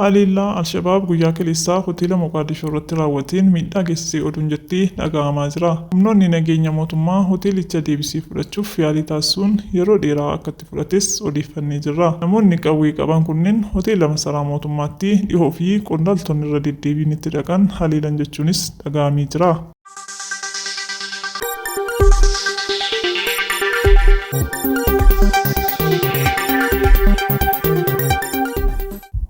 Haliillaa Alshabaab guyyaa kaleessaa hoteela Moqaadishoo irratti raawwateen miidhaa geessisee oduun jettee dhaga'amaa jira. Humnoonni nageenya mootummaa hoteelicha deebisee fudhachuuf yaalii taasisuun yeroo dheeraa akka itti fudhates odeeffannee jirra. Namoonni qawwee qaban kunneen hoteela masaraa mootummaatti dhihoo fi qondaaltonni irra deddeebiin itti dhaqan haleelan jechuunis dhaga'amee jira.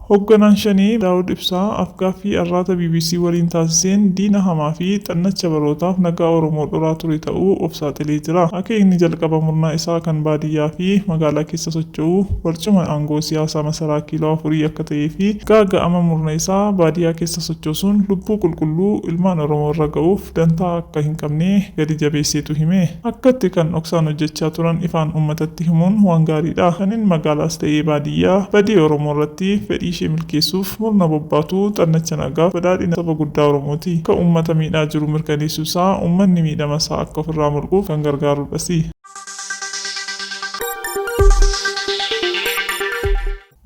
Hoogganaan shanii Daawud Ibsaa Afgaaffii Arraata BBC waliin taasiseen diina hamaa fi xannacha barootaaf nagaa Oromoo dhoraa ture ta'uu of saaxilee jira. Akeekni jalqaba murnaa isaa kan baadiyyaa fi magaalaa keessa socho'u barcuma aangoo siyaasaa masaraa kiiloo 4 akka ta'ee fi gaaga'ama murna isaa baadiyyaa keessa sochoosuun lubbuu qulqulluu ilmaan Oromoo irra ga'uuf dantaa akka hin qabne gadi jabeesseetu hime. Akkatti kan dhoksaan hojjechaa turan ifaan uummatatti himuun waan gaariidha. Kanin magaalaas ta'ee baadiyyaa badii Oromoo irratti fedhii milkeessuuf murna bobbaatu xannacha nagaaf badhaadhina saba guddaa Oromooti. Akka uummata miidhaa jiru mirkaneessuu isaa uummanni miidhama isaa akka ofirraa mulquuf kan gargaarudha.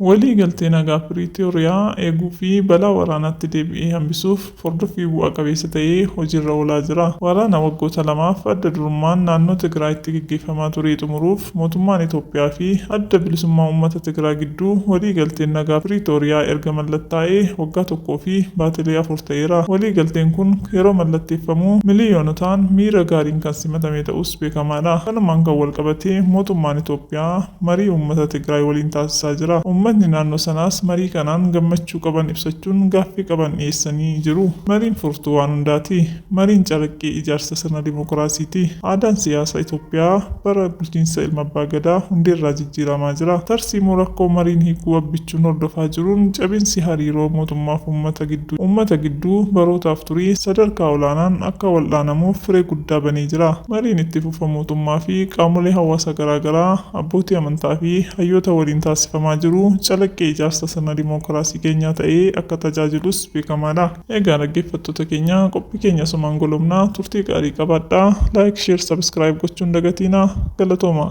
Walii galtee nagaa Piriitooriyaa eeguu fi balaa waraanaatti deebi'ee hambisuuf hordoffii bu'a qabeessa ta'ee hojiirra oolaa jira. Waraana waggoota lamaaf adda durummaan naannoo Tigraayitti gaggeeffamaa ture xumuruuf mootummaan Itoophiyaa fi adda bilisummaa uummata Tigraay gidduu walii galteen nagaa Piriitooriyaa erga mallattaa'ee waggaa tokkoo fi baatilee 4 ta'eera. Walii galteen kun yeroo mallatteeffamu miliyoonotaan miira gaariin kan simatame ta'us beekamaadha. Kanumaan kan wal qabatee mootummaan Itoophiyaa marii uummata Tigraay waliin taasisaa jira. Uummatni naannoo sanaas marii kanaan gammachuu qaban ibsachuun gaaffii qaban dhiyeessanii jiru. Mariin furtuu waan hundaati. Mariin calaqqee ijaarsa sirna dimookiraasiiti. Aadaan siyaasa Itoophiyaa bara bulchiinsa ilma abbaa gadaa hundeerraa jijjiiramaa jira. Tarsiimoo rakkoo mariin hiikuu abbichuun hordofaa jiruun cabinsi hariiroo mootummaaf uummata gidduu barootaaf turii sadarkaa olaanaan akka wal'aanamuuf firee guddaa banee jira. Mariin itti fufa mootummaa fi qaamolee hawaasa garaagaraa abbootii amantaa fi hayyoota waliin taasifamaa jiru. Calaqqee ijaarsa sirna dimookiraasii keenyaa ta'ee akka tajaajilus beekamaadha. Egaa dhaggeeffattoota keenya qophii keenya sumaan golomnaa turtii gaarii qabaadhaa. Like, share, subscribe gochuun dagatiinaa. Galatooma.